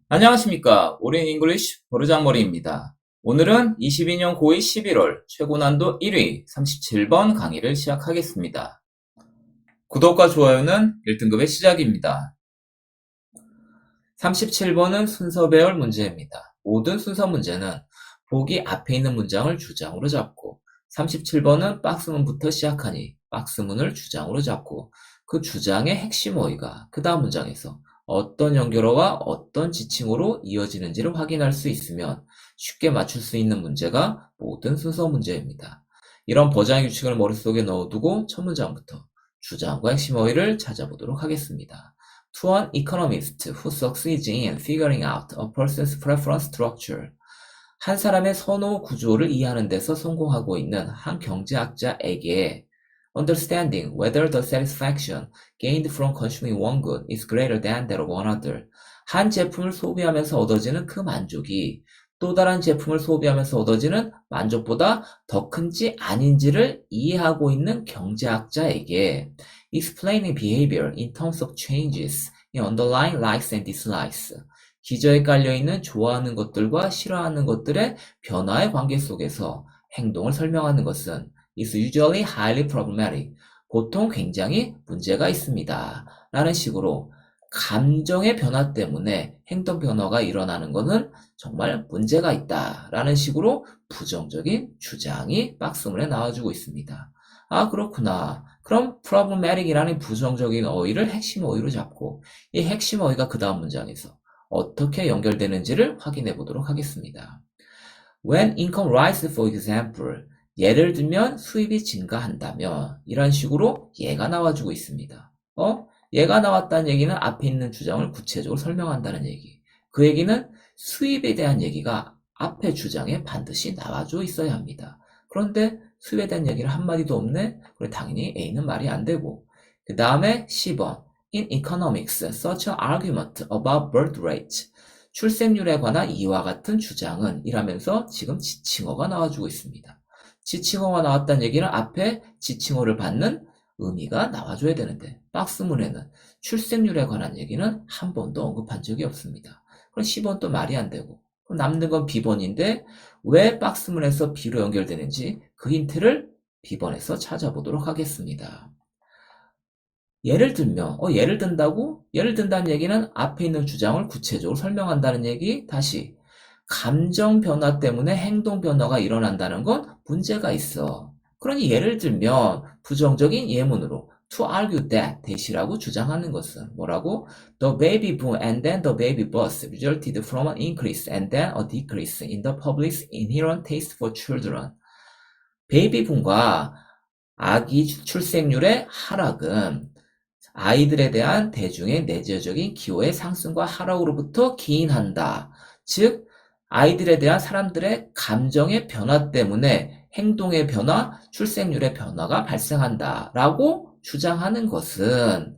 안녕하십니까. 올인 잉글리쉬 보르장머리입니다. 오늘은 22년 고2 11월 최고난도 1위 37번 강의를 시작하겠습니다. 구독과 좋아요는 1등급의 시작입니다. 37번은 순서 배열 문제입니다. 모든 순서 문제는 보기 앞에 있는 문장을 주장으로 잡고 37번은 박스문부터 시작하니 박스문을 주장으로 잡고 그 주장의 핵심 어휘가 그 다음 문장에서 어떤 연결어와 어떤 지칭어로 이어지는지를 확인할 수 있으면 쉽게 맞출 수 있는 문제가 모든 순서 문제입니다. 이런 버장의 규칙을 머릿속에 넣어두고 첫 문장부터 주장과 핵심 어휘를 찾아보도록 하겠습니다. To an economist who succeeds in figuring out a person's preference structure. 한 사람의 선호 구조를 이해하는 데서 성공하고 있는 한 경제학자에게 understanding whether the satisfaction gained from consuming one good is greater than that of another. 한 제품을 소비하면서 얻어지는 그 만족이 또 다른 제품을 소비하면서 얻어지는 만족보다 더 큰지 아닌지를 이해하고 있는 경제학자에게 explaining behavior in terms of changes in underlying likes and dislikes. 기저에 깔려있는 좋아하는 것들과 싫어하는 것들의 변화의 관계 속에서 행동을 설명하는 것은 is usually highly problematic. 보통 굉장히 문제가 있습니다. 라는 식으로 감정의 변화 때문에 행동 변화가 일어나는 것은 정말 문제가 있다. 라는 식으로 부정적인 주장이 박스문에 나와주고 있습니다. 아, 그렇구나. 그럼 problematic이라는 부정적인 어휘를 핵심 어휘로 잡고 이 핵심 어휘가 그 다음 문장에서 어떻게 연결되는지를 확인해 보도록 하겠습니다. When income rises, for example, 예를 들면 수입이 증가한다면 이런 식으로 예가 나와주고 있습니다. 예가 나왔다는 얘기는 앞에 있는 주장을 구체적으로 설명한다는 얘기. 그 얘기는 수입에 대한 얘기가 앞에 주장에 반드시 나와줘 있어야 합니다. 그런데 수입에 대한 얘기를 한마디도 없네? 그래 당연히 A는 말이 안 되고. 그 다음에 10번. In economics, such an argument about birth rate. 출생률에 관한 이와 같은 주장은 이라면서 지금 지칭어가 나와주고 있습니다. 지칭어가 나왔다는 얘기는 앞에 지칭어를 받는 의미가 나와줘야 되는데 박스문에는 출생률에 관한 얘기는 한 번도 언급한 적이 없습니다. 그럼 10번 또 말이 안 되고 그럼 남는 건 B번인데 왜 박스문에서 B로 연결되는지 그 힌트를 B번에서 찾아보도록 하겠습니다. 예를 들면, 예를 든다고? 예를 든다는 얘기는 앞에 있는 주장을 구체적으로 설명한다는 얘기. 다시, 감정 변화 때문에 행동 변화가 일어난다는 건 문제가 있어. 그러니 예를 들면 부정적인 예문으로 to argue that 대시라고 주장하는 것은 뭐라고? The baby boom and then the baby bust resulted from an increase and then a decrease in the public's inherent taste for children. 베이비 붐과 아기 출생률의 하락은 아이들에 대한 대중의 내재적인 기호의 상승과 하락으로부터 기인한다. 즉, 아이들에 대한 사람들의 감정의 변화 때문에 행동의 변화, 출생률의 변화가 발생한다. 라고 주장하는 것은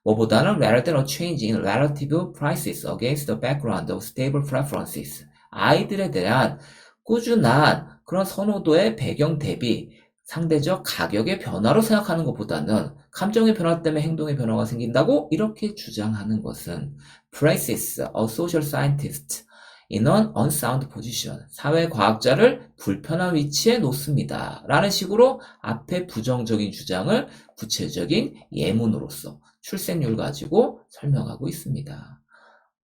뭐보다는 rather than a change in relative prices against the background of stable preferences. 아이들에 대한 꾸준한 그런 선호도의 배경 대비 상대적 가격의 변화로 생각하는 것보다는 감정의 변화 때문에 행동의 변화가 생긴다고 이렇게 주장하는 것은 places a social scientist in an unsound position. 사회과학자를 불편한 위치에 놓습니다. 라는 식으로 앞에 부정적인 주장을 구체적인 예문으로서 출생률 가지고 설명하고 있습니다.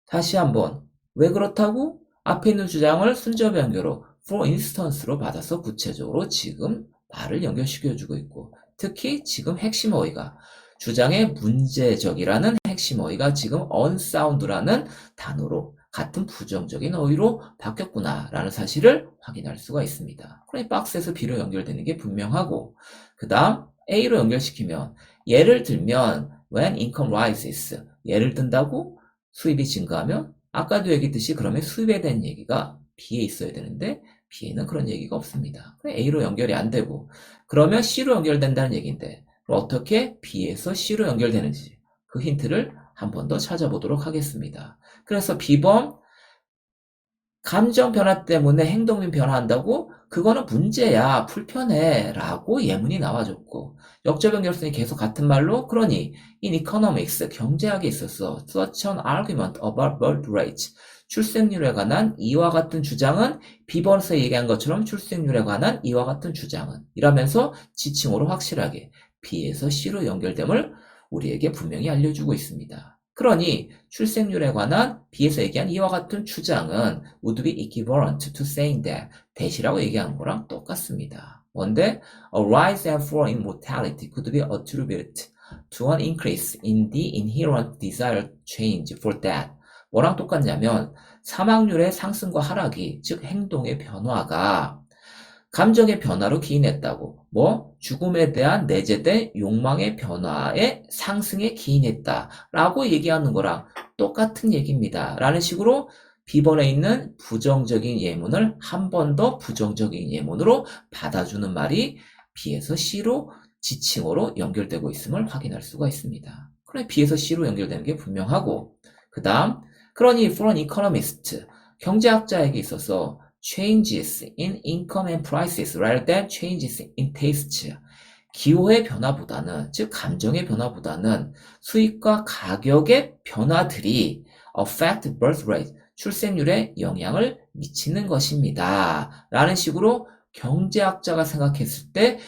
다시 한번 왜 그렇다고? 앞에 있는 주장을 순접 연결로 for instance로 받아서 구체적으로 지금 말을 연결시켜주고 있고 특히 지금 핵심 어휘가 주장의 문제적이라는 핵심 어휘가 지금 unsound라는 단어로 같은 부정적인 어휘로 바뀌었구나 라는 사실을 확인할 수가 있습니다. 그러니 박스에서 B로 연결되는 게 분명하고 그 다음 A로 연결시키면 예를 들면 when income rises 예를 든다고 수입이 증가하면 아까도 얘기했듯이 그러면 수입에 대한 얘기가 B에 있어야 되는데 B에는 그런 얘기가 없습니다. A로 연결이 안 되고 그러면 C로 연결된다는 얘기인데 어떻게 B에서 C로 연결되는지 그 힌트를 한 번 더 찾아보도록 하겠습니다. 그래서 B번 감정 변화 때문에 행동이 변화한다고? 그거는 문제야. 불편해. 라고 예문이 나와줬고, 역접 연결성이 계속 같은 말로, 그러니, in economics, 경제학에 있어서 such an argument about birth rate, 출생률에 관한 이와 같은 주장은 비번에서 얘기한 것처럼 출생률에 관한 이와 같은 주장은 이라면서 지칭어로 확실하게 B에서 C로 연결됨을 우리에게 분명히 알려주고 있습니다. 그러니 출생률에 관한 B에서 얘기한 이와 같은 주장은 would be equivalent to saying that that이라고 얘기하는 거랑 똑같습니다. 뭔데? A rise and fall in mortality could be attributed to an increase in the inherent desire change for that. 뭐랑 똑같냐면 사망률의 상승과 하락이, 즉 행동의 변화가 감정의 변화로 기인했다고. 뭐? 죽음에 대한 내재된 욕망의 변화의 상승에 기인했다라고 얘기하는 거랑 똑같은 얘기입니다. 라는 식으로 B번에 있는 부정적인 예문을 한 번 더 부정적인 예문으로 받아주는 말이 B에서 C로 지칭어로 연결되고 있음을 확인할 수가 있습니다. 그래, B에서 C로 연결되는 게 분명하고, 그 다음, 그러니 for an economist, 경제학자에게 있어서 changes in income and prices rather than changes in tastes. 기호의 변화보다는, 즉 감정의 변화보다는 수입과 가격의 변화들이 affect birth rate, 출생률에 영향을 미치는 것입니다. 라는 식으로 경제학자가 생각했을 때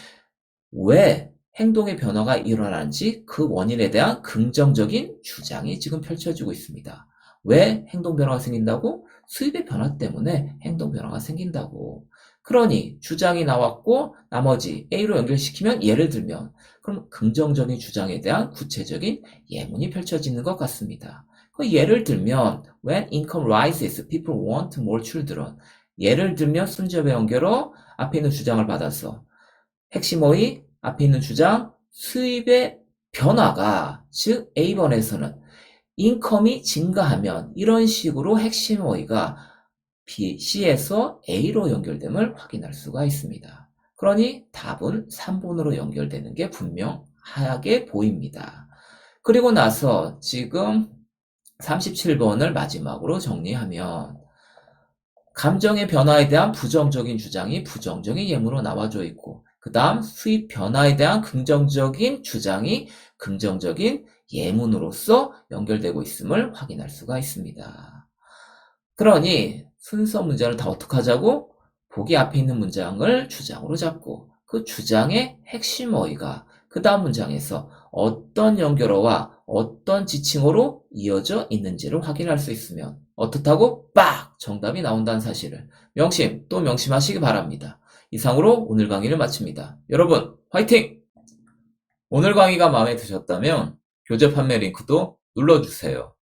왜 행동의 변화가 일어나는지 그 원인에 대한 긍정적인 주장이 지금 펼쳐지고 있습니다. 왜 행동 변화가 생긴다고? 수입의 변화 때문에 행동 변화가 생긴다고. 그러니 주장이 나왔고 나머지 A로 연결시키면, 예를 들면, 그럼 긍정적인 주장에 대한 구체적인 예문이 펼쳐지는 것 같습니다. 그 예를 들면 when income rises, people want more children. 예를 들면 순접의 연결어 앞에 있는 주장을 받아서 핵심어의 앞에 있는 주장, 수입의 변화가, 즉 A번에서는 인컴이 증가하면, 이런 식으로 핵심어의가 B, C에서 A로 연결됨을 확인할 수가 있습니다. 그러니 답은 3번으로 연결되는 게 분명하게 보입니다. 그리고 나서 지금 37번을 마지막으로 정리하면 감정의 변화에 대한 부정적인 주장이 부정적인 예문으로 나와져 있고, 그 다음 수입 변화에 대한 긍정적인 주장이 긍정적인 예문으로서 연결되고 있음을 확인할 수가 있습니다. 그러니 순서 문장을 다 어떻게 하자고? 보기 앞에 있는 문장을 주장으로 잡고 그 주장의 핵심 어휘가 그 다음 문장에서 어떤 연결어와 어떤 지칭어로 이어져 있는지를 확인할 수 있으면 어떻다고? 빡! 정답이 나온다는 사실을 명심 또 명심하시기 바랍니다. 이상으로 오늘 강의를 마칩니다. 여러분 화이팅! 오늘 강의가 마음에 드셨다면 교재 판매 링크도 눌러주세요.